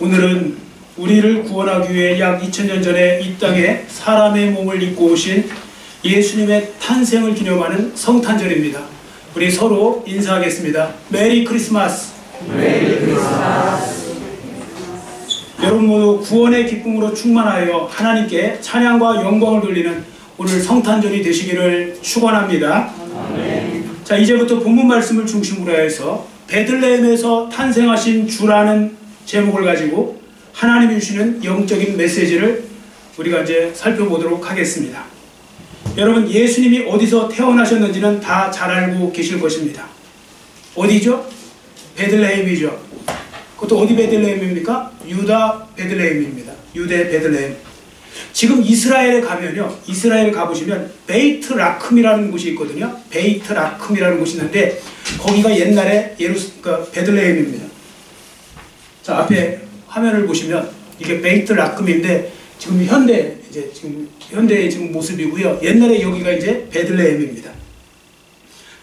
오늘은 우리를 구원하기 위해 약 2000년 전에 이 땅에 사람의 몸을 입고 오신 예수님의 탄생을 기념하는 성탄절입니다. 우리 서로 인사하겠습니다. 메리 크리스마스. 메리 크리스마스. 여러분 모두 구원의 기쁨으로 충만하여 하나님께 찬양과 영광을 돌리는 오늘 성탄절이 되시기를 축원합니다. 아멘. 자, 이제부터 본문 말씀을 중심으로 해서 베들레헴에서 탄생하신 주라는 제목을 가지고 하나님이 주시는 영적인 메시지를 우리가 이제 살펴보도록 하겠습니다. 여러분, 예수님이 어디서 태어나셨는지는 다 잘 알고 계실 것입니다. 어디죠? 베들레헴이죠. 그것도 어디 베들레헴입니까? 유다 베들레헴입니다. 유대 베들레헴. 지금 이스라엘에 가면요, 이스라엘 가보시면 베이트 라큼이라는 곳이 있거든요. 베이트 라큼이라는 곳이 있는데 거기가 옛날에 베들레헴입니다. 자, 앞에 화면을 보시면 이게 베이트 라큼인데 지금 현대의 지금 모습이고요. 옛날에 여기가 이제 베들레헴입니다.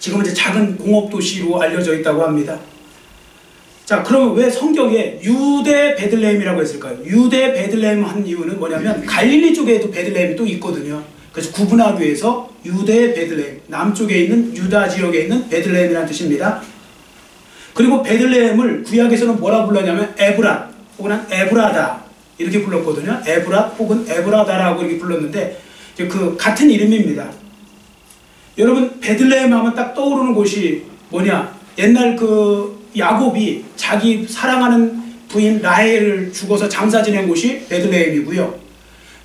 지금은 이제 작은 공업 도시로 알려져 있다고 합니다. 자, 그러면 왜 성경에 유대 베들레헴이라고 했을까요? 유대 베들레헴 한 이유는 뭐냐면 갈릴리 쪽에도 베들레헴이 또 있거든요. 그래서 구분하기 위해서 유대 베들레헴, 남쪽에 있는 유다 지역에 있는 베들레헴이라는 뜻입니다. 그리고 베들레헴을 구약에서는 뭐라 불렀냐면 에브랏 혹은 에브라다 이렇게 불렀거든요. 에브랏 혹은 에브라다라고 이렇게 불렀는데 이제 그 같은 이름입니다. 여러분, 베들레헴 하면 딱 떠오르는 곳이 뭐냐? 옛날 그 야곱이 자기 사랑하는 부인 라헬을 죽어서 장사 지낸 곳이 베들레헴이고요.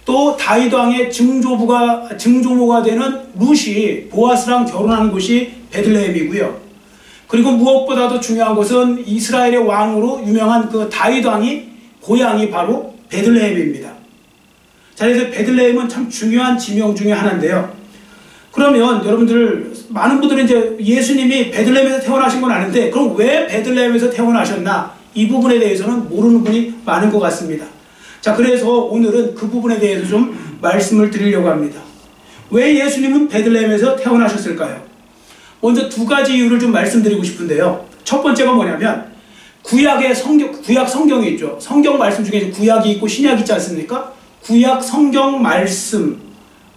또 다윗 왕의 증조모가 되는 룻이 보아스랑 결혼한 곳이 베들레헴이고요. 그리고 무엇보다도 중요한 것은 이스라엘의 왕으로 유명한 그 다윗 왕이 고향이 바로 베들레헴입니다. 자, 그래서 베들레헴은 참 중요한 지명 중에 하나인데요. 그러면 여러분들, 많은 분들은 이제 예수님이 베들레헴에서 태어나신 건 아는데 그럼 왜 베들레헴에서 태어나셨나? 이 부분에 대해서는 모르는 분이 많은 것 같습니다. 자, 그래서 오늘은 그 부분에 대해서 좀 말씀을 드리려고 합니다. 왜 예수님은 베들레헴에서 태어나셨을까요? 먼저 두 가지 이유를 좀 말씀드리고 싶은데요. 첫 번째가 뭐냐면 구약 성경이 있죠. 성경 말씀 중에 구약이 있고 신약이 있지 않습니까? 구약 성경 말씀,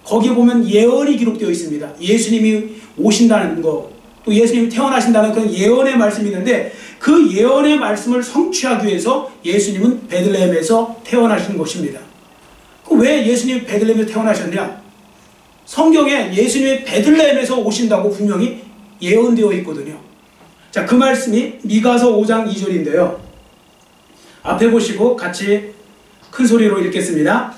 거기에 보면 예언이 기록되어 있습니다. 예수님이 오신다는 거, 또 예수님이 태어나신다는 그런 예언의 말씀이 있는데 그 예언의 말씀을 성취하기 위해서 예수님은 베들레헴에서 태어나신 것입니다. 왜 예수님이 베들레헴에서 태어나셨냐? 성경에 예수님이 베들레헴에서 오신다고 분명히 예언되어 있거든요. 자, 그 말씀이 미가서 5장 2절인데요. 앞에 보시고 같이 큰 소리로 읽겠습니다.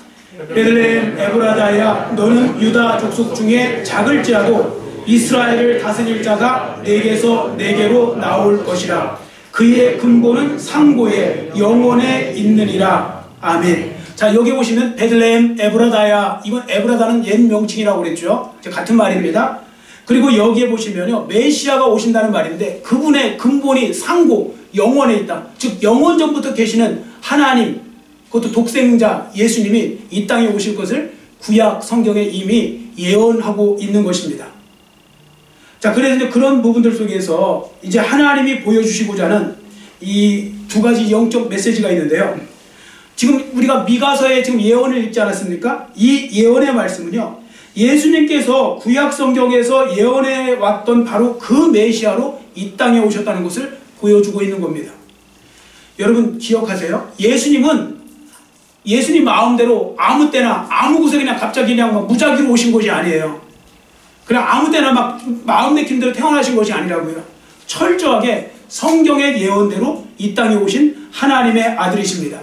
베들레헴 에브라다야, 너는 유다 족속 중에 작을지라도 이스라엘을 다스릴 자가 내게서 내게로 나올 것이라. 그의 근본은 상고에 영원에 있느니라. 아멘. 자, 여기 보시면 베들레헴 에브라다야, 이건 에브라다는 옛 명칭이라고 그랬죠. 같은 말입니다. 그리고 여기에 보시면요, 메시아가 오신다는 말인데 그분의 근본이 상고, 영원에 있다. 즉 영원전부터 계시는 하나님, 그것도 독생자 예수님이 이 땅에 오실 것을 구약 성경에 이미 예언하고 있는 것입니다. 자, 그래서 이제 그런 부분들 속에서 이제 하나님이 보여주시고자 하는 이 두 가지 영적 메시지가 있는데요. 지금 우리가 미가서에 지금 예언을 읽지 않았습니까? 이 예언의 말씀은요, 예수님께서 구약 성경에서 예언해 왔던 바로 그 메시아로 이 땅에 오셨다는 것을 보여주고 있는 겁니다. 여러분 기억하세요? 예수님 마음대로 아무 때나 아무 곳에 그냥 갑자기 그냥 막 무작위로 오신 것이 아니에요. 그냥 아무 때나 막 마음 내킨 대로 태어나신 것이 아니라고요. 철저하게 성경의 예언대로 이 땅에 오신 하나님의 아들이십니다.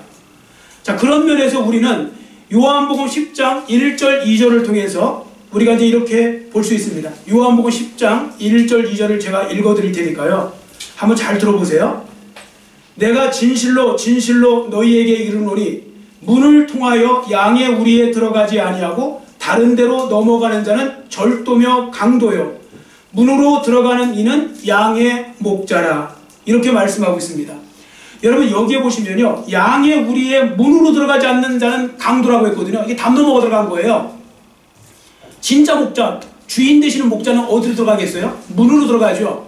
자, 그런 면에서 우리는 요한복음 10장 1절 2절을 통해서 우리가 이제 이렇게 볼 수 있습니다. 요한복음 10장 1절 2절을 제가 읽어드릴 테니까요. 한번 잘 들어보세요. 내가 진실로 진실로 너희에게 이르노니 문을 통하여 양의 우리에 들어가지 아니하고 다른 데로 넘어가는 자는 절도며 강도요, 문으로 들어가는 이는 양의 목자라. 이렇게 말씀하고 있습니다. 여러분 여기에 보시면요, 양의 우리에 문으로 들어가지 않는 자는 강도라고 했거든요. 이게 담 넘어가 들어간 거예요. 진짜 목자, 주인 되시는 목자는 어디로 들어가겠어요? 문으로 들어가죠.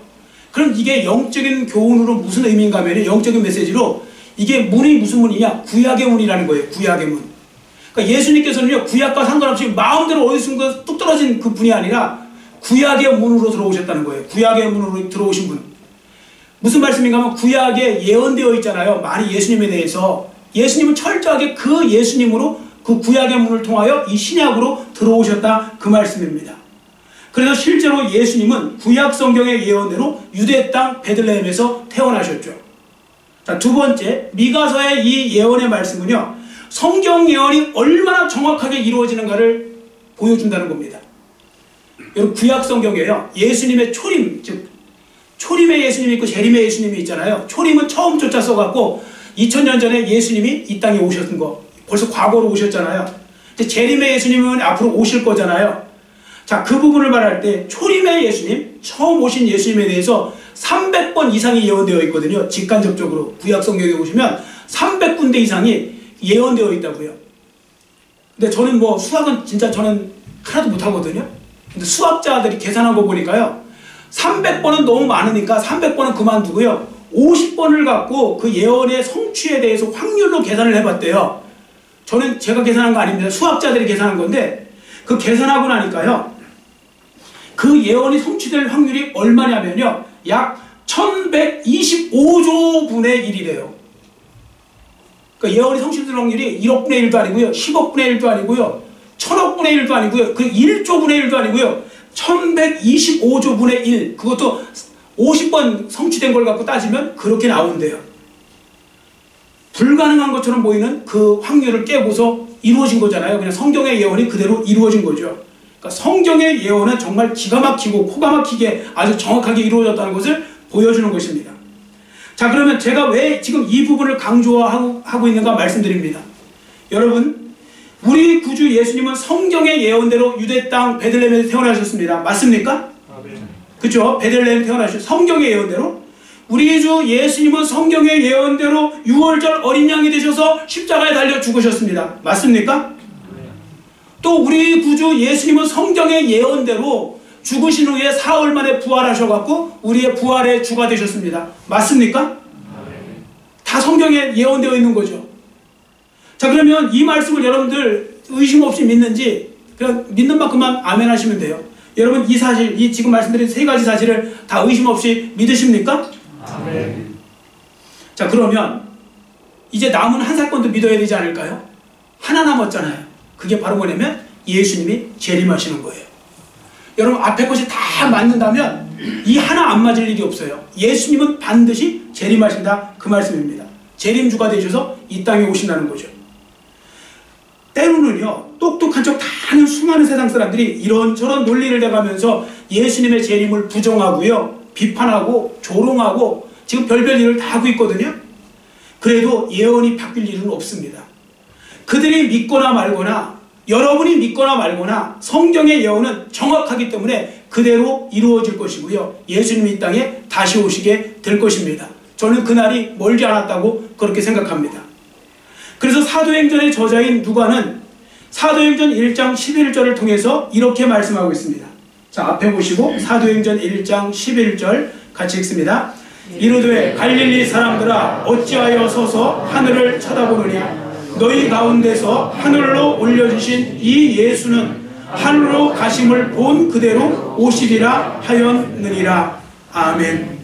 그럼 이게 영적인 교훈으로 무슨 의미인가 하면, 영적인 메시지로 이게 문이 무슨 문이냐? 구약의 문이라는 거예요. 구약의 문. 그러니까 예수님께서는요, 구약과 상관없이 마음대로 어디 순간 뚝 떨어진 그 분이 아니라 구약의 문으로 들어오셨다는 거예요. 구약의 문으로 들어오신 분. 무슨 말씀인가 하면 구약에 예언되어 있잖아요. 많이 예수님에 대해서. 예수님은 철저하게 그 예수님으로 그 구약의 문을 통하여 이 신약으로 들어오셨다. 그 말씀입니다. 그래서 실제로 예수님은 구약 성경의 예언대로 유대 땅 베들레헴에서 태어나셨죠. 자, 두 번째, 미가서의 이 예언의 말씀은요, 성경 예언이 얼마나 정확하게 이루어지는가를 보여준다는 겁니다. 여러분, 구약 성경에요, 예수님의 초림, 즉 초림의 예수님이 있고 재림의 예수님이 있잖아요. 초림은 처음 쫓아 써갖고 2000년 전에 예수님이 이 땅에 오셨던 거, 벌써 과거로 오셨잖아요. 이제 재림의 예수님은 앞으로 오실 거잖아요. 자, 그 부분을 말할 때 초림의 예수님, 처음 오신 예수님에 대해서 300번 이상이 예언되어 있거든요. 직간접적으로 구약 성경에 보시면 300군데 이상이 예언되어 있다고요. 근데 저는 뭐 수학은 진짜 저는 하나도 못하거든요. 근데 수학자들이 계산한 거 보니까요, 300번은 너무 많으니까 300번은 그만두고요, 50번을 갖고 그 예언의 성취에 대해서 확률로 계산을 해봤대요. 저는 제가 계산한 거 아닙니다. 수학자들이 계산한 건데, 그 계산하고 나니까요, 그 예언이 성취될 확률이 얼마냐면요, 약 1125조 분의 1이래요. 그러니까 예언이 성취될 확률이 1억분의 1도 아니고요, 10억분의 1도 아니고요, 1000억분의 1도 아니고요, 그 1조분의 1도 아니고요, 1125조 분의 1, 그것도 50번 성취된 걸 갖고 따지면 그렇게 나온대요. 불가능한 것처럼 보이는 그 확률을 깨고서 이루어진 거잖아요. 그냥 성경의 예언이 그대로 이루어진 거죠. 그러니까 성경의 예언은 정말 기가 막히고 코가 막히게 아주 정확하게 이루어졌다는 것을 보여주는 것입니다. 자, 그러면 제가 왜 지금 이 부분을 강조하고 있는가 말씀드립니다. 여러분, 우리 구주 예수님은 성경의 예언대로 유대 땅 베들레헴에서 태어나셨습니다. 맞습니까? 그렇죠? 베들레헴 태어나셨죠. 성경의 예언대로. 우리 주 예수님은 성경의 예언대로 6월절 어린 양이 되셔서 십자가에 달려 죽으셨습니다. 맞습니까? 또 우리 구주 예수님은 성경의 예언대로 죽으신 후에 사흘 만에 부활하셔갖고 우리의 부활의 주가 되셨습니다. 맞습니까? 다 성경에 예언되어 있는 거죠. 자, 그러면 이 말씀을 여러분들 의심 없이 믿는지 그냥 믿는 만큼만 아멘 하시면 돼요. 여러분, 이 사실, 이 지금 말씀드린 세 가지 사실을 다 의심 없이 믿으십니까? 아멘. 자, 그러면 이제 남은 한 사건도 믿어야 되지 않을까요? 하나 남았잖아요. 그게 바로 뭐냐면 예수님이 재림하시는 거예요. 여러분, 앞에 것이 다 맞는다면 이 하나 안 맞을 일이 없어요. 예수님은 반드시 재림하신다, 그 말씀입니다. 재림주가 되셔서 이 땅에 오신다는 거죠. 때로는요, 똑똑한 척 다 하는 수많은 세상 사람들이 이런저런 논리를 대가면서 예수님의 재림을 부정하고요, 비판하고 조롱하고 지금 별별 일을 다 하고 있거든요. 그래도 예언이 바뀔 일은 없습니다. 그들이 믿거나 말거나, 여러분이 믿거나 말거나 성경의 예언은 정확하기 때문에 그대로 이루어질 것이고요, 예수님이 이 땅에 다시 오시게 될 것입니다. 저는 그날이 멀지 않았다고 그렇게 생각합니다. 그래서 사도행전의 저자인 누가는 사도행전 1장 11절을 통해서 이렇게 말씀하고 있습니다. 자, 앞에 보시고 사도행전 1장 11절 같이 읽습니다. 이르되 갈릴리 사람들아, 어찌하여 서서 하늘을 쳐다보느냐? 너희 가운데서 하늘로 올려주신 이 예수는 하늘로 가심을 본 그대로 오시리라 하였느니라. 아멘.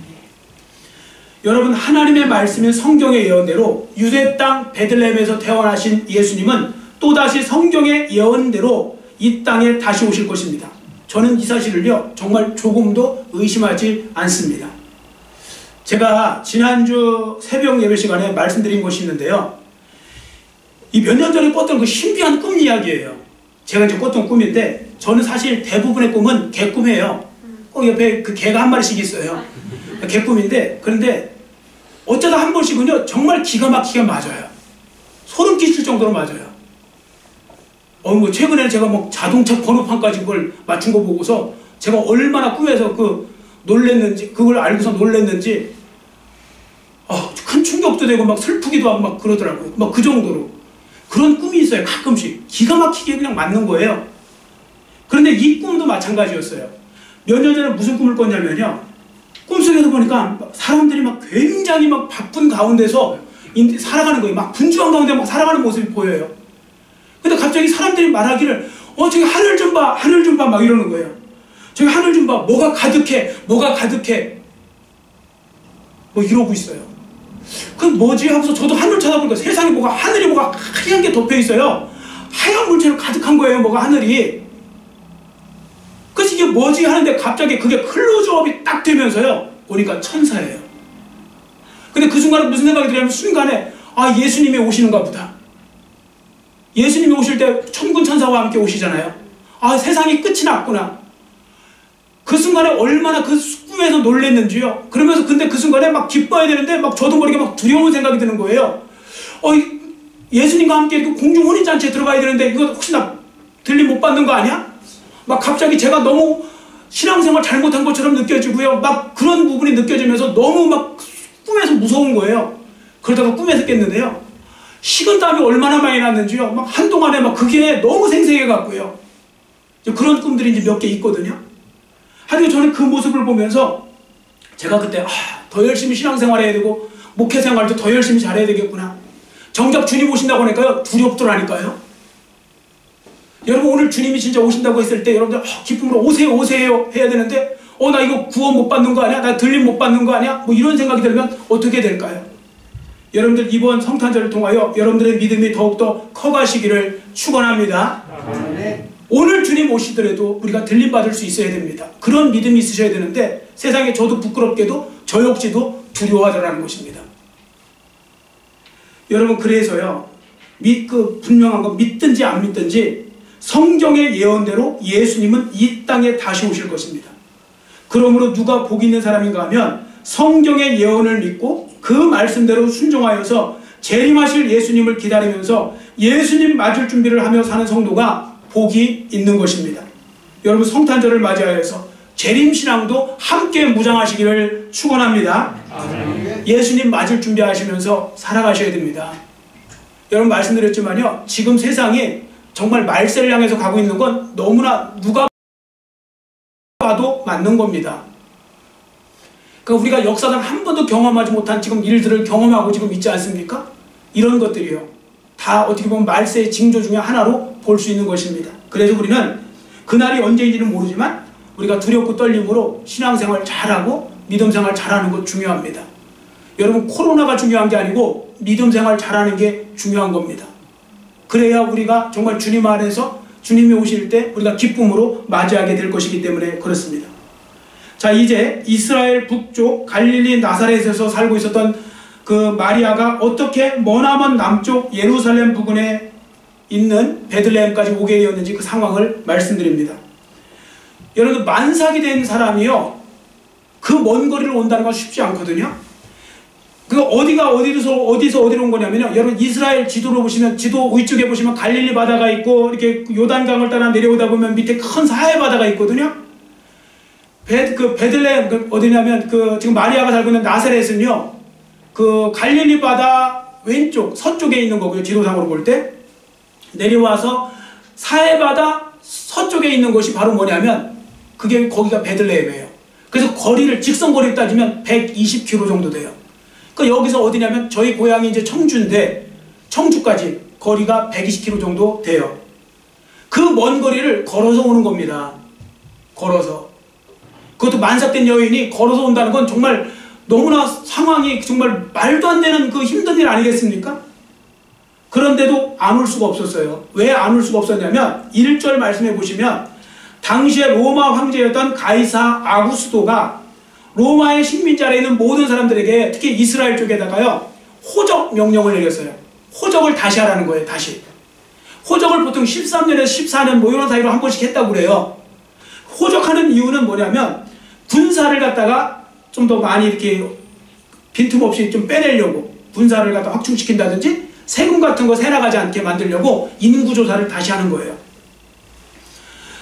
여러분, 하나님의 말씀인 성경의 예언대로 유대 땅 베들레헴에서 태어나신 예수님은 또다시 성경의 예언대로 이 땅에 다시 오실 것입니다. 저는 이 사실을요, 정말 조금도 의심하지 않습니다. 제가 지난주 새벽 예배 시간에 말씀드린 것이 있는데요, 이 몇 년 전에 꿨던 그 신비한 꿈 이야기예요. 제가 이제 꿨던 꿈인데, 저는 사실 대부분의 꿈은 개꿈이에요. 꼭 옆에 그 개가 한 마리씩 있어요. 개꿈인데, 그런데 어쩌다 한 번씩은요, 정말 기가 막히게 맞아요. 소름 끼칠 정도로 맞아요. 뭐 최근에는 제가 뭐 자동차 번호판까지 그걸 맞춘 거 보고서 제가 얼마나 꿈에서 놀랬는지, 그걸 알고서 놀랬는지, 큰 충격도 되고 막 슬프기도 하고 막 그러더라고요. 막 그 정도로. 그런 꿈이 있어요. 가끔씩. 기가 막히게 그냥 맞는 거예요. 그런데 이 꿈도 마찬가지였어요. 몇 년 전에 무슨 꿈을 꿨냐면요, 꿈속에서 보니까 사람들이 막 굉장히 막 바쁜 가운데서 살아가는 거예요. 막 분주한 가운데 막 살아가는 모습이 보여요. 근데 갑자기 사람들이 말하기를 저기 하늘 좀 봐, 하늘 좀 봐, 막 이러는 거예요. 저기 하늘 좀 봐, 뭐가 가득해, 뭐가 가득해, 뭐 이러고 있어요. 그럼 뭐지 하고서 저도 하늘 쳐다보니까 세상에 뭐가, 하늘이 뭐가 하얀 게 덮여 있어요. 하얀 물체로 가득한 거예요, 뭐가 하늘이. 그래서 이게 뭐지 하는데 갑자기 그게 클로즈업이 딱 되면서요, 보니까 천사예요. 근데 그 순간에 무슨 생각이 들냐면, 순간에 예수님이 오시는가 보다. 예수님이 오실 때 천군 천사와 함께 오시잖아요. 세상이 끝이 났구나. 그 순간에 얼마나 그 꿈에서 놀랬는지요. 그러면서 근데 그 순간에 막 기뻐야 되는데 막 저도 모르게 막 두려운 생각이 드는 거예요. 예수님과 함께 이렇게 공중 혼인잔치에 들어가야 되는데 이거 혹시 나 들림 못 받는 거 아니야? 막 갑자기 제가 너무 신앙생활 잘못한 것처럼 느껴지고요. 막 그런 부분이 느껴지면서 너무 막 꿈에서 무서운 거예요. 그러다가 꿈에서 깼는데요. 식은땀이 얼마나 많이 났는지요. 막 한동안에 막 그게 너무 생생해 갖고요. 그런 꿈들이 이제 몇 개 있거든요. 하여튼 저는 그 모습을 보면서 제가 그때 더 열심히 신앙생활 해야 되고 목회생활도 더 열심히 잘해야 되겠구나. 정작 주님 오신다고 하니까요, 두렵더라니까요. 여러분, 오늘 주님이 진짜 오신다고 했을 때 여러분들 기쁨으로 오세요 오세요 해야 되는데 나 이거 구원 못 받는 거 아니야? 나 들림 못 받는 거 아니야? 뭐 이런 생각이 들면 어떻게 될까요? 여러분들 이번 성탄절을 통하여 여러분들의 믿음이 더욱더 커가시기를 축원합니다. 오늘 주님 오시더라도 우리가 들림 받을 수 있어야 됩니다. 그런 믿음이 있으셔야 되는데 세상에 저도 부끄럽게도 저 역시도 두려워하더라는 것입니다. 여러분, 그래서요, 분명한 거 믿든지 안 믿든지 성경의 예언대로 예수님은 이 땅에 다시 오실 것입니다. 그러므로 누가 복 있는 사람인가 하면 성경의 예언을 믿고 그 말씀대로 순종하여서 재림하실 예수님을 기다리면서 예수님 맞을 준비를 하며 사는 성도가 복이 있는 것입니다. 여러분, 성탄절을 맞이하여서 재림신앙도 함께 무장하시기를 축원합니다. 예수님 맞을 준비하시면서 살아가셔야 됩니다. 여러분, 말씀드렸지만요, 지금 세상이 정말 말세를 향해서 가고 있는 건 너무나 누가 봐도 맞는 겁니다. 그러니까 우리가 역사상 한 번도 경험하지 못한 지금 일들을 경험하고 지금 있지 않습니까? 이런 것들이요, 다 어떻게 보면 말세의 징조 중에 하나로 볼 수 있는 것입니다. 그래서 우리는 그날이 언제인지는 모르지만 우리가 두렵고 떨림으로 신앙생활 잘하고 믿음생활 잘하는 것 중요합니다. 여러분, 코로나가 중요한 게 아니고 믿음생활 잘하는 게 중요한 겁니다. 그래야 우리가 정말 주님 안에서 주님이 오실 때 우리가 기쁨으로 맞이하게 될 것이기 때문에 그렇습니다. 자, 이제 이스라엘 북쪽 갈릴리 나사렛에서 살고 있었던 그 마리아가 어떻게 머나먼 남쪽 예루살렘 부근에 있는 베들레헴까지 오게 되었는지 그 상황을 말씀드립니다. 여러분, 만삭이 된 사람이요, 그 먼 거리를 온다는 건 쉽지 않거든요. 그 어디서 어디로 온 거냐면요, 여러분 이스라엘 지도로 보시면, 지도 위쪽에 보시면 갈릴리 바다가 있고 이렇게 요단강을 따라 내려오다 보면 밑에 큰 사해 바다가 있거든요. 베들레헴 어디냐면 지금 마리아가 살고 있는 나사렛은요, 그 갈릴리 바다 왼쪽 서쪽에 있는 거고요. 지도상으로 볼 때 내려와서 사해 바다 서쪽에 있는 곳이 바로 뭐냐면 거기가 베들레헴이에요. 그래서 거리를 직선 거리를 따지면 120km 정도 돼요. 그러니까 여기서 어디냐면 저희 고향이 이제 청주인데 청주까지 거리가 120km 정도 돼요. 그 먼 거리를 걸어서 오는 겁니다. 걸어서. 그것도 만삭된 여인이 걸어서 온다는 건 정말 너무나 상황이 정말 말도 안 되는 그 힘든 일 아니겠습니까? 그런데도 안 올 수가 없었어요. 왜 안 올 수가 없었냐면 1절 말씀해 보시면 당시에 로마 황제였던 가이사 아구스도가 로마의 식민지 아래 있는 모든 사람들에게 특히 이스라엘 쪽에다가요 호적 명령을 내렸어요. 호적을 다시 하라는 거예요. 다시. 호적을 보통 13년에서 14년 뭐 이런 사이로 한 번씩 했다고 그래요. 호적하는 이유는 뭐냐면 군사를 갖다가 좀 더 많이 이렇게 빈틈없이 좀 빼내려고, 군사를 갖다 확충시킨다든지 세금 같은 거 새나가지 않게 만들려고 인구조사를 다시 하는 거예요.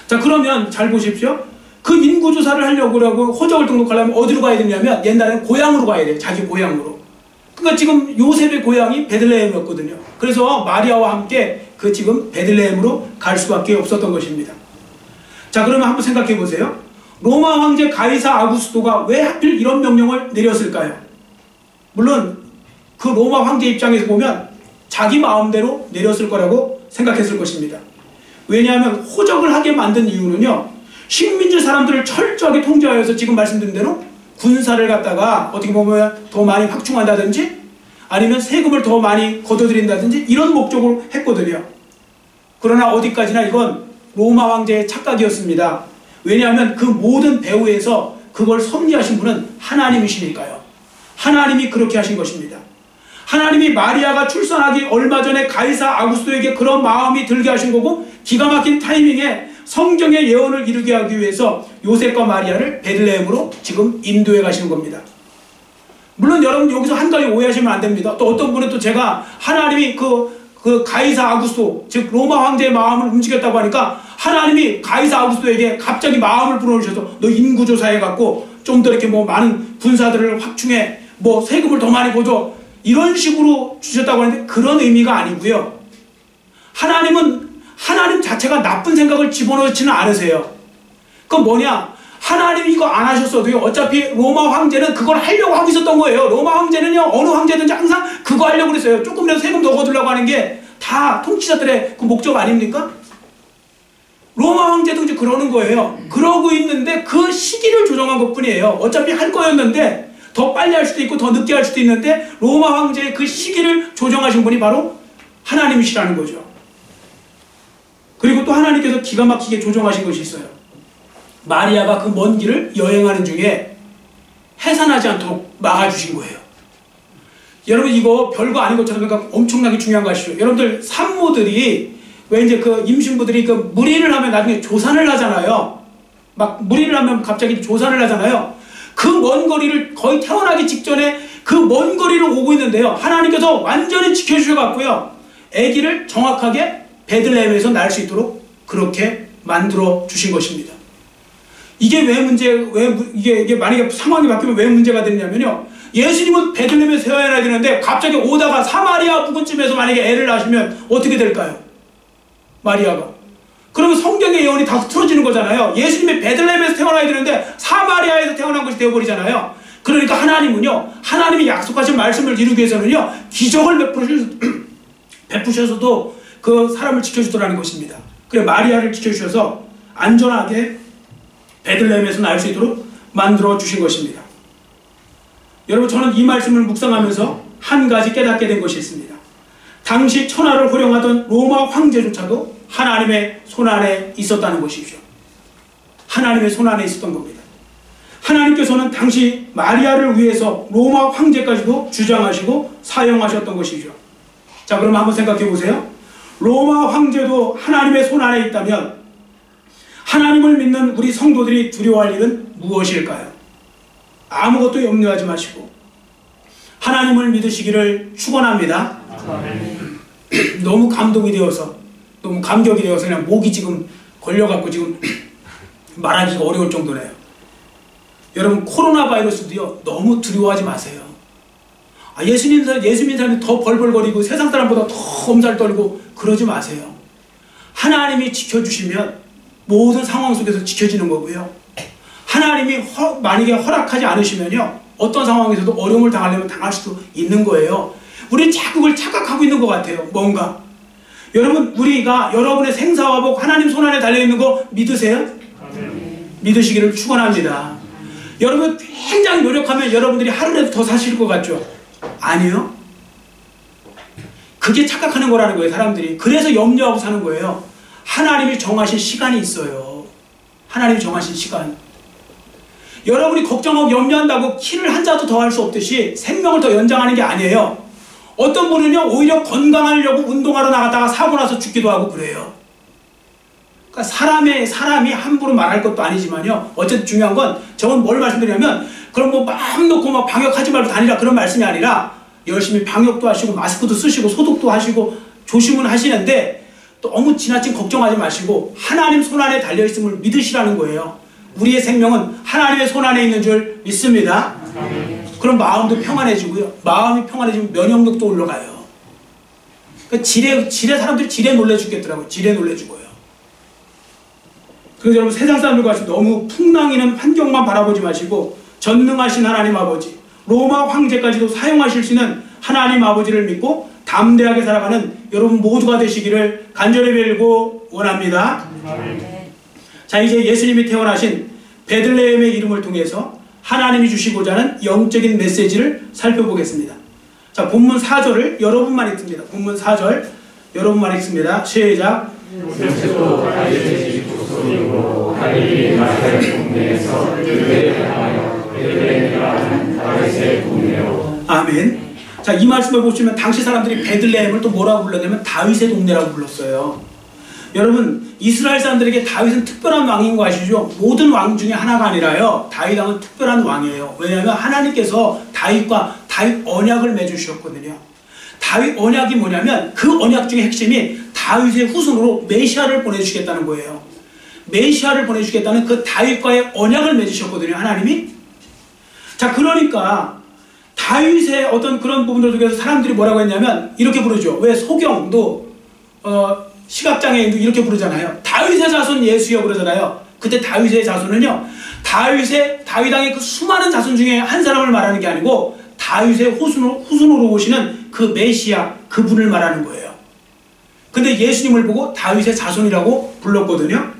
자, 그러면 잘 보십시오. 그 인구조사를 하려고 호적을 등록하려면 어디로 가야 되냐면 옛날에는 고향으로 가야 돼요. 자기 고향으로. 그러니까 지금 요셉의 고향이 베들레헴이었거든요. 그래서 마리아와 함께 지금 베들레헴으로 갈 수밖에 없었던 것입니다. 자, 그러면 한번 생각해 보세요. 로마 황제 가이사 아구스도가 왜 하필 이런 명령을 내렸을까요? 물론 그 로마 황제 입장에서 보면 자기 마음대로 내렸을 거라고 생각했을 것입니다. 왜냐하면 호적을 하게 만든 이유는요, 식민지 사람들을 철저하게 통제하여서 지금 말씀드린 대로 군사를 갖다가 어떻게 보면 더 많이 확충한다든지 아니면 세금을 더 많이 걷어들인다든지 이런 목적으로 했거든요. 그러나 어디까지나 이건 로마 황제의 착각이었습니다. 왜냐하면 그 모든 배후에서 그걸 섭리하신 분은 하나님이시니까요. 하나님이 그렇게 하신 것입니다. 하나님이 마리아가 출산하기 얼마 전에 가이사 아구스토에게 그런 마음이 들게 하신 거고, 기가 막힌 타이밍에 성경의 예언을 이루게 하기 위해서 요셉과 마리아를 베들레헴으로 지금 인도해 가시는 겁니다. 물론 여러분 여기서 한 가지 오해하시면 안 됩니다. 또 어떤 분은 또 제가 하나님이 그 가이사 아구스토, 즉 로마 황제의 마음을 움직였다고 하니까 하나님이 가이사 아구스토에게 갑자기 마음을 불어오셔서 너 인구조사해 갖고 좀 더 이렇게 뭐 많은 군사들을 확충해, 뭐 세금을 더 많이 걷어, 이런 식으로 주셨다고 하는데 그런 의미가 아니고요. 하나님 자체가 나쁜 생각을 집어넣지는 않으세요. 그건 뭐냐? 하나님이 이거 안 하셨어도요, 어차피 로마 황제는 그걸 하려고 하고 있었던 거예요. 로마 황제는요, 어느 황제든지 항상 그거 하려고 그랬어요. 조금이라도 세금 더 거두려고 하는 게 다 통치자들의 그 목적 아닙니까? 로마 황제도 이제 그러는 거예요. 그러고 있는데 그 시기를 조정한 것 뿐이에요. 어차피 할 거였는데 더 빨리 할 수도 있고 더 늦게 할 수도 있는데 로마 황제의 그 시기를 조정하신 분이 바로 하나님이시라는 거죠. 그리고 또 하나님께서 기가 막히게 조정하신 것이 있어요. 마리아가 그 먼 길을 여행하는 중에 해산하지 않도록 막아주신 거예요. 여러분 이거 별거 아닌 것처럼 엄청나게 중요한 거 아시죠? 여러분들 산모들이 왜 이제 그 임신부들이 그 무리를 하면 나중에 조산을 하잖아요. 막 무리를 하면 갑자기 조산을 하잖아요. 그 먼 거리를 거의 태어나기 직전에 그 먼 거리를 오고 있는데요, 하나님께서 완전히 지켜주셔갖고요, 아기를 정확하게 베들레헴에서 낳을 수 있도록 그렇게 만들어 주신 것입니다. 이게 이게 만약에 상황이 바뀌면 왜 문제가 되냐면요, 예수님은 베들레헴에서 태어나야 되는데 갑자기 오다가 사마리아 부근쯤에서 만약에 애를 낳으시면 어떻게 될까요? 마리아가. 그러면 성경의 예언이 다 흐트러지는 거잖아요. 예수님이 베들레헴에서 태어나야 되는데 사마리아에서 태어난 것이 되어버리잖아요. 그러니까 하나님은요, 하나님이 약속하신 말씀을 이루기 위해서는요, 기적을 베푸셔서도 그 사람을 지켜주더라는 것입니다. 그래 마리아를 지켜주셔서 안전하게 베들레헴에서 낳을 수 있도록 만들어 주신 것입니다. 여러분 저는 이 말씀을 묵상하면서 한 가지 깨닫게 된 것이 있습니다. 당시 천하를 호령하던 로마 황제조차도 하나님의 손안에 있었다는 것이죠. 하나님의 손안에 있었던 겁니다. 하나님께서는 당시 마리아를 위해서 로마 황제까지도 주장하시고 사용하셨던 것이죠. 자, 그럼 한번 생각해 보세요. 로마 황제도 하나님의 손안에 있다면 하나님을 믿는 우리 성도들이 두려워할 일은 무엇일까요? 아무것도 염려하지 마시고 하나님을 믿으시기를 축원합니다. 너무 감동이 되어서, 너무 감격이 되어서 그냥 목이 지금 걸려갖고 지금 말하기가 어려울 정도네요. 여러분 코로나 바이러스도요, 너무 두려워하지 마세요. 예수 믿는 사람이 더 벌벌거리고 세상 사람보다 더 엄살 떨고 그러지 마세요. 하나님이 지켜주시면 모든 상황 속에서 지켜지는 거고요. 하나님이 만약에 허락하지 않으시면요, 어떤 상황에서도 어려움을 당하려면 당할 수도 있는 거예요. 우리 자꾸 그걸 착각하고 있는 것 같아요. 뭔가 여러분, 우리가 여러분의 생사화복 하나님 손안에 달려있는 거 믿으세요? 믿으시기를 축원합니다. 여러분 굉장히 노력하면 여러분들이 하루라도 더 사실 것 같죠? 아니요. 그게 착각하는 거라는 거예요, 사람들이. 그래서 염려하고 사는 거예요. 하나님이 정하신 시간이 있어요. 하나님이 정하신 시간. 여러분이 걱정하고 염려한다고 키를 한 자도 더 할 수 없듯이 생명을 더 연장하는 게 아니에요. 어떤 분은요, 오히려 건강하려고 운동하러 나갔다가 사고 나서 죽기도 하고 그래요. 그러니까 사람이 함부로 말할 것도 아니지만요, 어쨌든 중요한 건, 저건 뭘 말씀드리냐면, 그럼 뭐 마음 놓고 막 방역하지 말고 다니라 그런 말씀이 아니라, 열심히 방역도 하시고 마스크도 쓰시고 소독도 하시고 조심은 하시는데, 너무 지나친 걱정하지 마시고 하나님 손안에 달려있음을 믿으시라는 거예요. 우리의 생명은 하나님의 손안에 있는 줄 믿습니다. 그럼 마음도 평안해지고요, 마음이 평안해지면 면역력도 올라가요. 그러니까 사람들이 지레 놀래 죽겠더라고요. 지레 놀래 죽어요. 그래서 여러분 세상 사람들과 같이 너무 풍랑이는 환경만 바라보지 마시고 전능하신 하나님 아버지, 로마 황제까지도 사용하실 수 있는 하나님 아버지를 믿고 담대하게 살아가는 여러분 모두가 되시기를 간절히 빌고 원합니다. 자, 이제 예수님이 태어나신 베들레헴의 이름을 통해서 하나님이 주시고자 하는 영적인 메시지를 살펴보겠습니다. 자, 본문 4절을 여러분만 읽습니다. 본문 4절 여러분만 읽습니다. 시작. 요셉도 다윗의 집 북소리로 갈릴리 나사렛 동네에서 유대를 향하여 베들레헴이라 하는 다윗의 동네로. 아멘. 자, 이 말씀을 보시면 당시 사람들이 베들레헴을 또 뭐라고 불렀냐면 다윗의 동네라고 불렀어요. 여러분, 이스라엘 사람들에게 다윗은 특별한 왕인 거 아시죠? 모든 왕 중에 하나가 아니라요, 다윗 왕은 특별한 왕이에요. 왜냐하면 하나님께서 다윗과 다윗 언약을 맺으셨거든요. 다윗 언약이 뭐냐면 그 언약 중에 핵심이 다윗의 후손으로 메시아를 보내주시겠다는 거예요. 메시아를 보내주시겠다는 그 다윗과의 언약을 맺으셨거든요, 하나님이. 자, 그러니까 다윗의 어떤 그런 부분들 중에서 사람들이 뭐라고 했냐면 이렇게 부르죠. 왜 소경도 시각장애인도 이렇게 부르잖아요. 다윗의 자손 예수여 그러잖아요. 그때 다윗의 자손은요, 다윗 왕의 그 수많은 자손 중에 한 사람을 말하는 게 아니고 다윗의 후손으로 오시는 그 메시아, 그분을 말하는 거예요. 근데 예수님을 보고 다윗의 자손이라고 불렀거든요.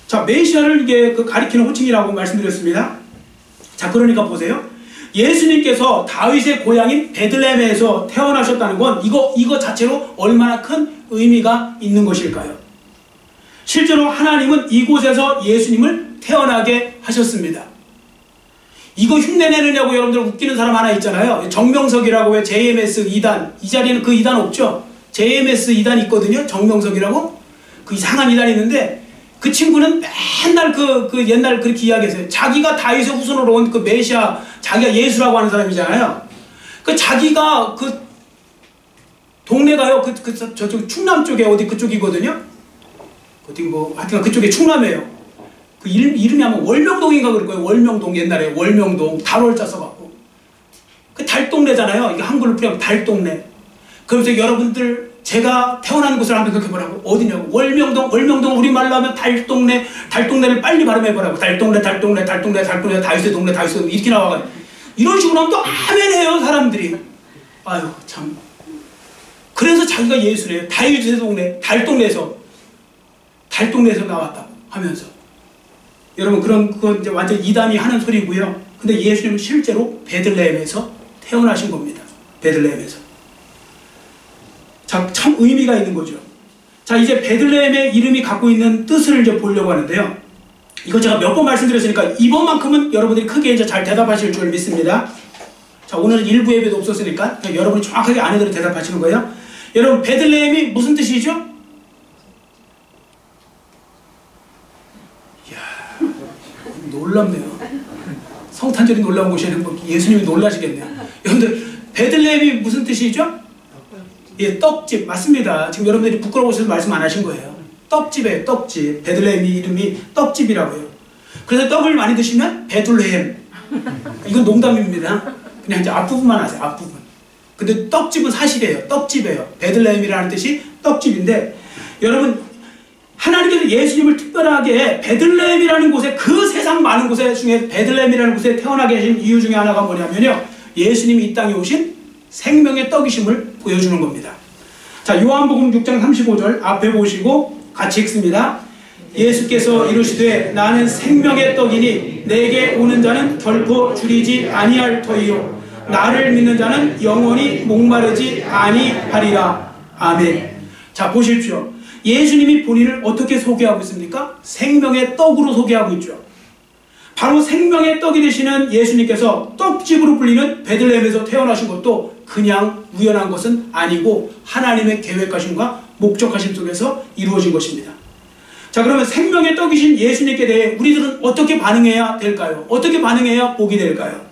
자, 메시아를 이게 가리키는 호칭이라고 말씀드렸습니다. 자, 그러니까 보세요. 예수님께서 다윗의 고향인 베들레헴에서 태어나셨다는 건 이거 자체로 얼마나 큰 의미가 있는 것일까요? 실제로 하나님은 이곳에서 예수님을 태어나게 하셨습니다. 이거 흉내내느냐고 여러분들 웃기는 사람 하나 있잖아요. 정명석이라고, 왜 JMS 2단, 이 자리에는 그 2단 없죠? JMS 2단 있거든요. 정명석이라고. 그 이상한 2단이 있는데 그 친구는 맨날 옛날 그렇게 이야기했어요. 자기가 다윗의 후손으로 온 그 메시아, 자기가 예수라고 하는 사람이잖아요. 그 자기가 그 동네가요, 저쪽 충남 쪽에 어디 그쪽이거든요. 어디 하여튼 그쪽에 충남이에요. 그 이름이 아마 월명동인가 그럴 거예요. 월명동, 옛날에 월명동, 달월자 써갖고. 그 달동네잖아요. 이게 한글로 풀이하면 달동네. 그러면서 여러분들, 제가 태어난 곳을 한번 생각해보라고. 어디냐고. 월명동, 우리말로 하면 달동네를 빨리 발음해보라고. 달동네, 다윗의 동네, 이렇게 나와가지고. 이런 식으로 하면 또 아멘해요, 사람들이. 아유, 참. 그래서 자기가 예수래요. 다윗의 동네, 달동네에서 나왔다고 하면서. 여러분, 그건 이제 완전 이단이 하는 소리고요. 근데 예수님은 실제로 베들레헴에서 태어나신 겁니다. 베들레헴에서. 자, 참 의미가 있는 거죠. 자, 이제 베들레헴의 이름이 갖고 있는 뜻을 이제 보려고 하는데요. 이거 제가 몇 번 말씀드렸으니까 이번만큼은 여러분들이 크게 이제 잘 대답하실 줄 믿습니다. 자, 오늘은 일부 예배도 없었으니까 여러분이 정확하게 아내대로 대답하시는 거예요. 여러분, 베들레헴이 무슨 뜻이죠? 이야, 놀랍네요. 성탄절이 놀라운 곳이에는 예수님이 놀라시겠네요. 여러분들, 베들레헴이 무슨 뜻이죠? 예, 떡집. 맞습니다. 지금 여러분들이 부끄러워서 말씀 안 하신 거예요. 떡집이에요, 떡집. 베들레헴 이름이 떡집이라고요. 그래서 떡을 많이 드시면 베들레헴. 이건 농담입니다. 그냥 이제 앞부분만 하세요, 앞부분. 근데 떡집은 사실이에요. 떡집이에요. 베들레헴이라는 뜻이 떡집인데, 여러분, 하나님께서 예수님을 특별하게 베들레헴이라는 곳에, 그 세상 많은 곳에 중에 베들레헴이라는 곳에 태어나게 하신 이유 중에 하나가 뭐냐면요, 예수님이 이 땅에 오신 생명의 떡이심을 보여주는 겁니다. 자, 요한복음 6장 35절 앞에 보시고 같이 읽습니다. 예수께서 이르시되 나는 생명의 떡이니 내게 오는 자는 결코 줄이지 아니할 터이요 나를 믿는 자는 영원히 목마르지 아니하리라. 아멘. 자, 보십시오. 예수님이 본인을 어떻게 소개하고 있습니까? 생명의 떡으로 소개하고 있죠. 바로 생명의 떡이 되시는 예수님께서 떡집으로 불리는 베들레헴에서 태어나신 것도 그냥 우연한 것은 아니고 하나님의 계획하심과 목적하심 속에서 이루어진 것입니다. 자, 그러면 생명의 떡이신 예수님께 대해 우리들은 어떻게 반응해야 될까요? 어떻게 반응해야 복이 될까요?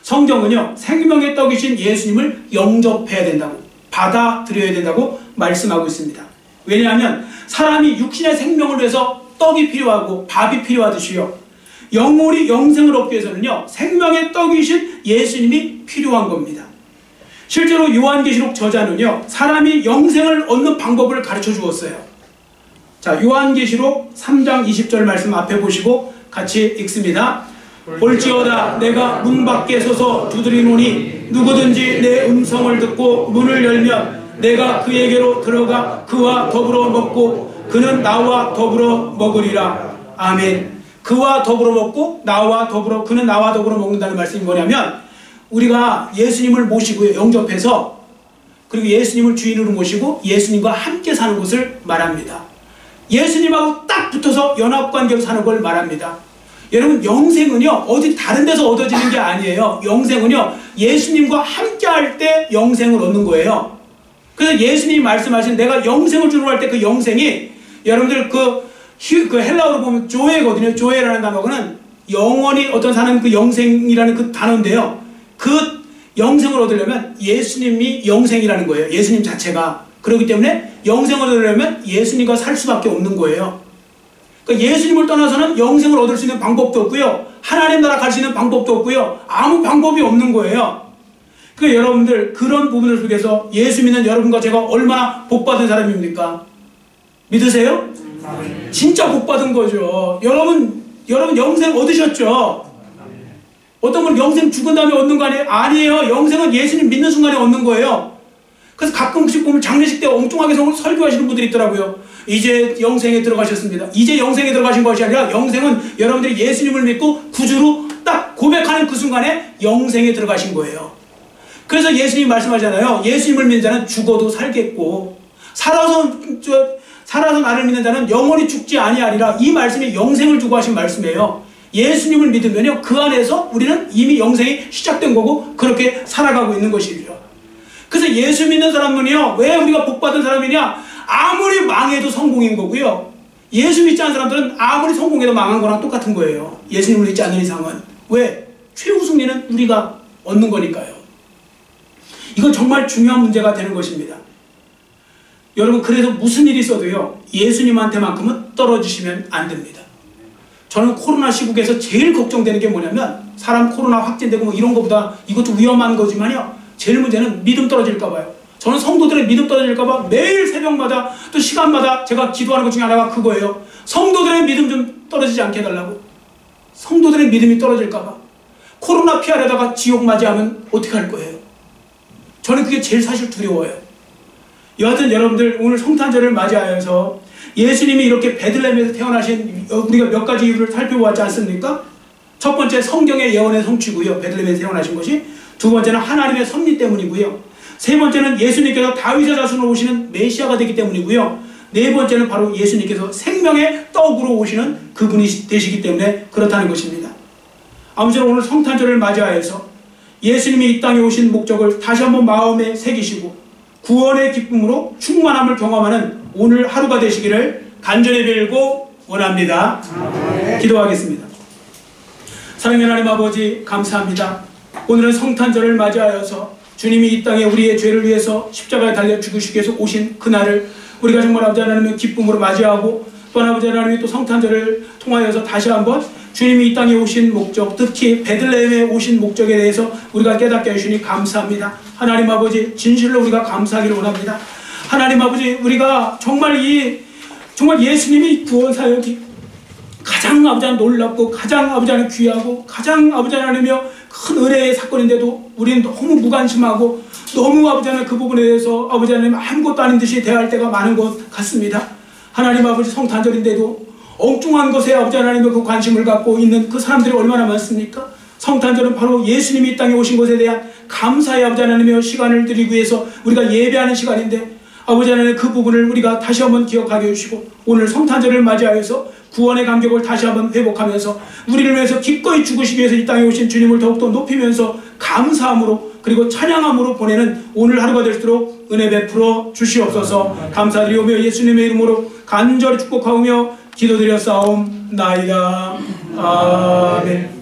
성경은요, 생명의 떡이신 예수님을 영접해야 된다고, 받아들여야 된다고 말씀하고 있습니다. 왜냐하면 사람이 육신의 생명을 위해서 떡이 필요하고 밥이 필요하듯이요, 영원히 영생을 얻기 위해서는요, 생명의 떡이신 예수님이 필요한 겁니다. 실제로 요한계시록 저자는요, 사람이 영생을 얻는 방법을 가르쳐 주었어요. 자, 요한계시록 3장 20절 말씀 앞에 보시고 같이 읽습니다. 볼지어다 내가 문 밖에 서서 두드리노니 누구든지 내 음성을 듣고 문을 열면 내가 그에게로 들어가 그와 더불어 먹고 그는 나와 더불어 먹으리라. 아멘. 그와 더불어 먹고 나와 더불어 그는 나와 더불어 먹는다는 말씀이 뭐냐면 우리가 예수님을 모시고요, 영접해서, 그리고 예수님을 주인으로 모시고 예수님과 함께 사는 것을 말합니다. 예수님하고 딱 붙어서 연합관계로 사는 걸 말합니다. 여러분, 영생은요 어디 다른 데서 얻어지는 게 아니에요. 영생은요 예수님과 함께 할 때 영생을 얻는 거예요. 그래서 예수님이 말씀하신 내가 영생을 주려고 할 때 그 영생이, 여러분들 그 헬라어로 보면 조에거든요. 조에라는 단어는 영원히 어떤 사는 그 영생이라는 그 단어인데요. 그 영생을 얻으려면 예수님이 영생이라는 거예요. 예수님 자체가. 그렇기 때문에 영생을 얻으려면 예수님과 살 수밖에 없는 거예요. 그러니까 예수님을 떠나서는 영생을 얻을 수 있는 방법도 없고요. 하나님 나라 갈 수 있는 방법도 없고요. 아무 방법이 없는 거예요. 그러니까 여러분들 그런 부분을 속에서 예수 믿는 여러분과 제가 얼마나 복받은 사람입니까? 믿으세요? 진짜 복받은 거죠. 여러분 영생 얻으셨죠? 어떤 분은 영생 죽은 다음에 얻는 거 아니에요? 아니에요. 영생은 예수님 믿는 순간에 얻는 거예요. 그래서 가끔씩 보면 장례식 때 엉뚱하게 설교하시는 분들이 있더라고요. 이제 영생에 들어가셨습니다. 이제 영생에 들어가신 것이 아니라 영생은 여러분들이 예수님을 믿고 구주로 딱 고백하는 그 순간에 영생에 들어가신 거예요. 그래서 예수님이 말씀하잖아요. 예수님을 믿는 자는 죽어도 살겠고 살아서 나를 믿는 자는 영원히 죽지 아니하리라. 이 말씀이 영생을 주고 하신 말씀이에요. 예수님을 믿으면요 그 안에서 우리는 이미 영생이 시작된 거고 그렇게 살아가고 있는 것이죠. 그래서 예수 믿는 사람은요 왜 우리가 복받은 사람이냐? 아무리 망해도 성공인 거고요. 예수 믿지 않는 사람들은 아무리 성공해도 망한 거랑 똑같은 거예요. 예수님을 믿지 않는 이상은. 왜? 최우승리는 우리가 얻는 거니까요. 이건 정말 중요한 문제가 되는 것입니다. 여러분, 그래서 무슨 일이 있어도요 예수님한테만큼은 떨어지시면 안 됩니다. 저는 코로나 시국에서 제일 걱정되는 게 뭐냐면 사람 코로나 확진되고 뭐 이런 것보다 이것도 위험한 거지만요 제일 문제는 믿음 떨어질까 봐요. 저는 성도들의 믿음 떨어질까 봐 매일 새벽마다 또 시간마다 제가 기도하는 것 중에 하나가 그거예요. 성도들의 믿음 좀 떨어지지 않게 해달라고. 성도들의 믿음이 떨어질까 봐. 코로나 피하려다가 지옥 맞이하면 어떻게 할 거예요? 저는 그게 제일 사실 두려워요. 여하튼 여러분들 오늘 성탄절을 맞이하여서 예수님이 이렇게 베들레헴에서 태어나신 우리가 몇 가지 이유를 살펴보았지 않습니까? 첫 번째, 성경의 예언의 성취고요. 베들레헴에서 태어나신 것이. 두 번째는 하나님의 섭리 때문이고요. 세 번째는 예수님께서 다윗의 자손으로 오시는 메시아가 되기 때문이고요. 네 번째는 바로 예수님께서 생명의 떡으로 오시는 그분이 되시기 때문에 그렇다는 것입니다. 아무쪼록 오늘 성탄절을 맞이하여서 예수님이 이 땅에 오신 목적을 다시 한번 마음에 새기시고 구원의 기쁨으로 충만함을 경험하는 오늘 하루가 되시기를 간절히 빌고 원합니다. 기도하겠습니다. 사랑의 하나님 아버지, 감사합니다. 오늘은 성탄절을 맞이하여서 주님이 이 땅에 우리의 죄를 위해서 십자가에 달려 죽으시기 위해서 오신 그날을 우리가 정말 아버지 하나님의 기쁨으로 맞이하고 또 아버지 하나님이 또 성탄절을 통하여서 다시 한번 주님이 이 땅에 오신 목적, 특히 베들레헴에 오신 목적에 대해서 우리가 깨닫게 해주시니 감사합니다. 하나님 아버지, 진실로 우리가 감사하기를 원합니다. 하나님 아버지, 우리가 정말 예수님이 구원 사역이 가장 아버지 하나님 놀랍고 가장 아버지 하나님 귀하고 가장 아버지 하나님이며 큰 은혜의 사건인데도 우리는 너무 무관심하고 너무 아버지 하나님 그 부분에 대해서 아버지 하나님 아무것도 아닌 듯이 대할 때가 많은 것 같습니다. 하나님 아버지, 성탄절인데도 엉뚱한 것에 아버지 하나님의 그 관심을 갖고 있는 그 사람들이 얼마나 많습니까? 성탄절은 바로 예수님이 이 땅에 오신 것에 대한 감사의 아버지 하나님의 시간을 드리기 위해서 우리가 예배하는 시간인데 아버지 하나님 그 부분을 우리가 다시 한번 기억하게 해주시고 오늘 성탄절을 맞이하여서 구원의 감격을 다시 한번 회복하면서 우리를 위해서 기꺼이 죽으시기 위해서 이 땅에 오신 주님을 더욱더 높이면서 감사함으로 그리고 찬양함으로 보내는 오늘 하루가 될수록 은혜 베풀어 주시옵소서. 감사드리오며 예수님의 이름으로 간절히 축복하오며 기도드렸사옵나이다. 아멘.